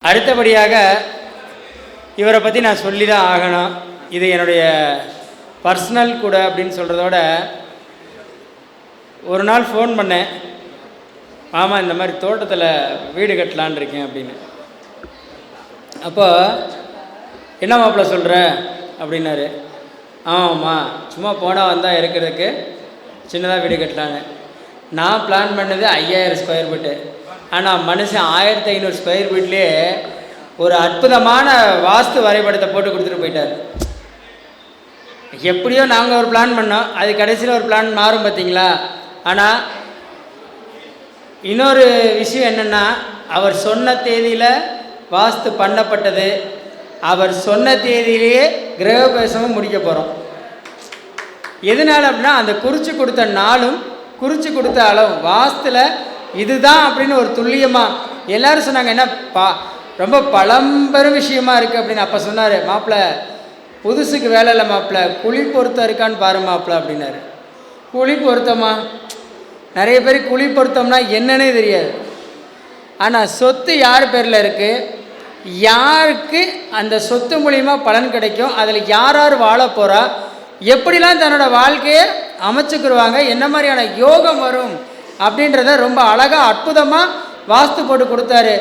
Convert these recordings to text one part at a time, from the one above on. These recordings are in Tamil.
அடுத்தபடியாக இவரை பற்றி நான் சொல்லி தான் ஆகணும். இது என்னுடைய பர்சனல் கூட அப்படின்னு சொல்கிறதோட, ஒரு நாள் ஃபோன் பண்ணேன், மாமா இந்த மாதிரி தோட்டத்தில் வீடு கட்டலான் இருக்கேன் அப்படின்னு. அப்போ என்ன மாப்பிள்ள சொல்கிற அப்படின்னாரு. ஆமாம்மா, சும்மா போனால் வந்தால் இருக்கிறதுக்கு சின்னதாக வீடு கட்டலான்னு. நான் பிளான் பண்ணது 5000 ஸ்கொயர் ஃபீட்டு. ஆனால் மனுஷன் 1500 ஸ்கொயர் ஃபீட்லேயே ஒரு அற்புதமான வாஸ்து வரைபடத்தை போட்டு கொடுத்துட்டு போயிட்டார். எப்படியோ நாங்கள் ஒரு பிளான் பண்ணோம், அது கடைசியில் ஒரு பிளான் மாறும் பார்த்தீங்களா. ஆனால் இன்னொரு விஷயம் என்னென்னா, அவர் சொன்ன தேதியில் வாஸ்து பண்ணப்பட்டது, அவர் சொன்ன தேதியிலேயே கிரகப்பிரவேசமும் முடிக்க போகிறோம். எதனால் அப்படின்னா, அந்த குறித்து கொடுத்த நாளும் குறித்து கொடுத்த அளவும் வாஸ்துல இதுதான் அப்படின்னு ஒரு துல்லியமாக எல்லோரும் சொன்னாங்க. என்ன ரொம்ப பழம்பெரும் விஷயமா இருக்குது அப்படின்னு. அப்போ சொன்னார், மாப்பிள்ள புதுசுக்கு வேலை இல்லை மாப்பிள்ள, குழி பொருத்தம் இருக்கான்னு பாரு மாப்பிள்ள அப்படின்னாரு. குழி பொருத்தமா? நிறைய பேர் குழி பொருத்தம்னா என்னன்னே தெரியாது. ஆனால் சொத்து யார் பேரில் இருக்குது, யாருக்கு அந்த சொத்து மூலிமா பலன் கிடைக்கும், அதில் யார் யார் வாழ போகிறா, எப்படிலாம் தன்னோட வாழ்க்கையை அமைச்சுக்கிடுவாங்க, என்ன மாதிரியான யோகம் வரும் அப்படின்றத ரொம்ப அழகாக அற்புதமாக வாஸ்து போட்டு கொடுத்தாரு.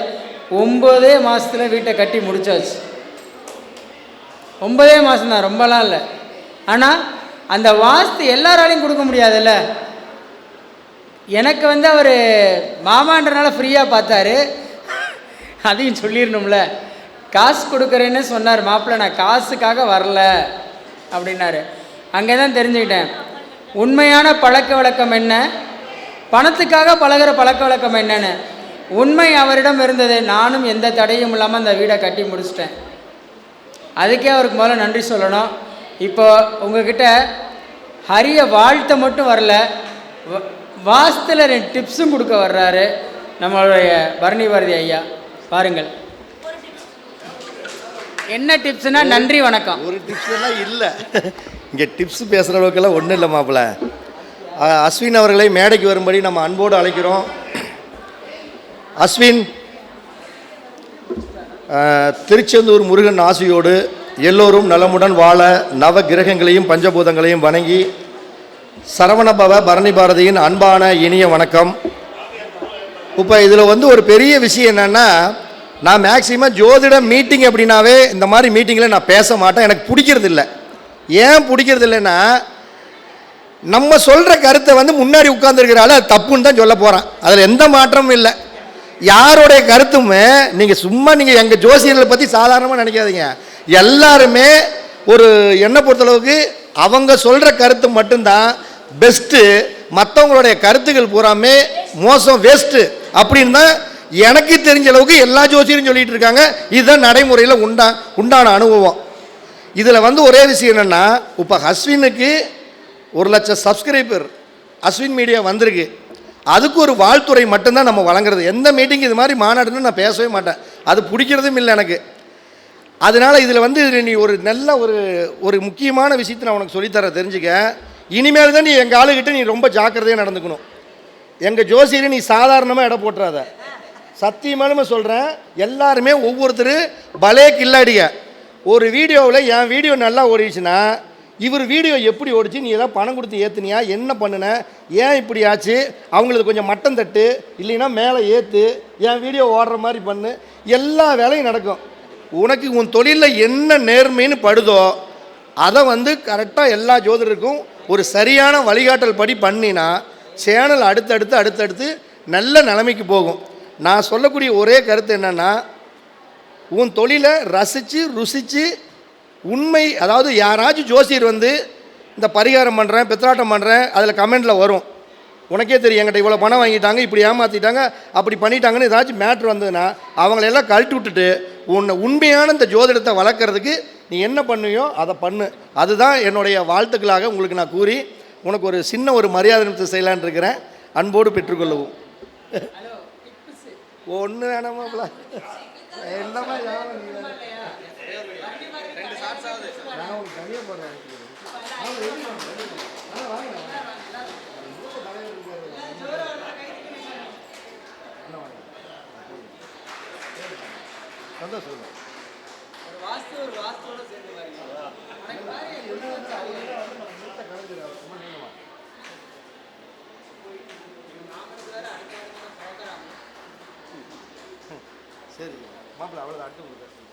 9 மாதத்தில் வீட்டை கட்டி முடிச்சாச்சு. 9 மாதம் தான், ரொம்பலாம் இல்லை. ஆனால் அந்த வாஸ்து எல்லாராலையும் கொடுக்க முடியாதுல்ல. எனக்கு அவர் மாமான்றனால ஃப்ரீயாக பார்த்தாரு, அதையும் சொல்லிடணும்ல. காசு கொடுக்குறேன்னு சொன்னார் மாப்பிள்ள, நான் காசுக்காக வரல அப்படின்னாரு. அங்கே தான் தெரிஞ்சுக்கிட்டேன் உண்மையான பழக்க வழக்கம் என்ன, பணத்துக்காக பழகிற பழக்க வழக்கம் என்னன்னு. உண்மை அவரிடம் இருந்தது. நானும் எந்த தடையும் இல்லாமல் அந்த வீடை கட்டி முடிச்சிட்டேன். அதுக்கே அவருக்கு முதல்ல நன்றி சொல்லணும். இப்போ உங்ககிட்ட ஹரிய வாழ்த்த மட்டும் வரல, வாஸ்துல 2 டிப்ஸும் கொடுக்க வர்றாரு நம்மளுடைய பரணி பாரதி ஐயா. பாருங்கள், என்ன டிப்ஸ்னா, நன்றி வணக்கம். ஒரு டிப்ஸ் எல்லாம் இல்லை, இங்கே டிப்ஸ் பேசுகிற அளவுக்கெல்லாம் ஒன்றும் இல்லை மாப்பிள்ள. அஸ்வின் அவர்களை மேடைக்கு வரும்படி நம்ம அன்போடு அழைக்கிறோம். அஸ்வின், திருச்செந்தூர் முருகன் ஆசையோடு எல்லோரும் நலமுடன் வாழ நவ கிரகங்களையும் பஞ்சபூதங்களையும் வணங்கி சரவணபவ பரணி பாரதியின் அன்பான இனிய வணக்கம். இப்போ இதில் ஒரு பெரிய விஷயம் என்னென்னா, நான் மேக்சிமம் ஜோதிட மீட்டிங் அப்படின்னாவே இந்த மாதிரி மீட்டிங்கில் நான் பேச மாட்டேன். எனக்கு பிடிக்கிறது இல்லை. ஏன் பிடிக்கிறது இல்லைன்னா, நம்ம சொல்கிற கருத்தை முன்னாடி உட்கார்ந்துருக்கிறாள் அது தப்புன்னு தான் சொல்ல போகிறேன். அதில் எந்த மாற்றமும் இல்லை. யாருடைய கருத்துமே நீங்கள் எங்கள் ஜோசியர்களை பற்றி சாதாரணமாக நினைக்காதீங்க. எல்லாருமே ஒரு என்னை பொறுத்தளவுக்கு அவங்க சொல்கிற கருத்து மட்டும்தான் பெஸ்ட்டு, மற்றவங்களுடைய கருத்துக்கள் பூராமே மோசம், வேஸ்ட்டு அப்படின்னு தான் எனக்கு தெரிஞ்ச அளவுக்கு எல்லா ஜோசியரும் சொல்லிகிட்டு இருக்காங்க. இதுதான் நடைமுறையில் உண்டான அனுபவம். இதில் ஒரே விஷயம் என்னென்னா, இப்போ அஸ்வினுக்கு 1,00,000 சப்ஸ்கிரைபர் அஸ்வின் மீடியா வந்திருக்கு. அதுக்கு ஒரு வாழ்த்துறை மட்டும்தான் நம்ம வழங்குறது. எந்த மீட்டிங் இது மாதிரி மாநாடுன்னு நான் பேசவே மாட்டேன், அது பிடிக்கிறதும் இல்லை எனக்கு. அதனால் இதில் நீ ஒரு நல்ல ஒரு முக்கியமான விஷயத்தை நான் உனக்கு சொல்லித்தர தெரிஞ்சுக்க. இனிமேல் தான் நீ எங்கள் ஆளுகிட்ட நீ ரொம்ப ஜாக்கிரதையாக நடந்துக்கணும். எங்கள் ஜோசியரை நீ சாதாரணமாக இடம் போட்டுறாத. சத்தியமானமே சொல்கிறேன், எல்லாருமே ஒவ்வொருத்தர் பலே கில்லாடிங்க. ஒரு வீடியோவில் என் வீடியோ நல்லா ஓடிச்சுன்னா, இவர் வீடியோ எப்படி ஓடிச்சு, நீ ஏதாவது பணம் கொடுத்து ஏற்றுனியா, என்ன பண்ணுன, ஏன் இப்படி ஆச்சு, அவங்களுக்கு கொஞ்சம் மட்டம் தட்டு, இல்லைன்னா மேலே ஏற்று, என் வீடியோ ஓடுற மாதிரி பண்ணு, எல்லா வேலையும் நடக்கும். உனக்கு உன் தொழிலில் என்ன நேர்மைன்னு படுதோ அதை கரெக்டாக எல்லா ஜோதிடருக்கும் ஒரு சரியான வழிகாட்டல் படி பண்ணினா சேனல் அடுத்தடுத்து நல்ல நிலைமைக்கு போகும். நான் சொல்லக்கூடிய ஒரே கருத்து என்னென்னா, உன் தொழிலை ரசித்து ருசித்து உண்மை, அதாவது யாராச்சும் ஜோசியர் இந்த பரிகாரம் பண்ணுறேன், பித்ராட்டம் பண்ணுறேன், அதில் கமெண்டில் வரும், உனக்கே தெரியும் என்கிட்ட இவ்வளோ பணம் வாங்கிட்டாங்க, இப்படி ஏமாற்றிட்டாங்க, அப்படி பண்ணிட்டாங்கன்னு ஏதாச்சும் மேட்ரு வந்ததுன்னா அவங்களெல்லாம் கழட்டி விட்டுட்டு உன்னை உண்மையான இந்த ஜோதிடத்தை வளர்க்குறதுக்கு நீ என்ன பண்ணுவியோ அதை பண்ணு. அதுதான் என்னுடைய வாழ்த்துக்களாக உங்களுக்கு நான் கூறி உனக்கு ஒரு சின்ன ஒரு மரியாதை நிமித்தம் செய்யலான் இருக்கிறேன். அன்போடு பெற்றுக்கொள்ளவும். ஒன்று வேணாமாப்ல, என்னமா தனியாக போடுறேன். சந்தோஷம். ஒரு வாஸ்துவோட சேர்ந்து வரீங்க. எனக்கு பாருங்க, கொண்டு வந்து அவங்க நாமளுக்கு வேற அடுத்த ப்ரோக்ராம். சரி மாப்பிள்ள அவ்வளோ அடுத்து உங்களுக்கு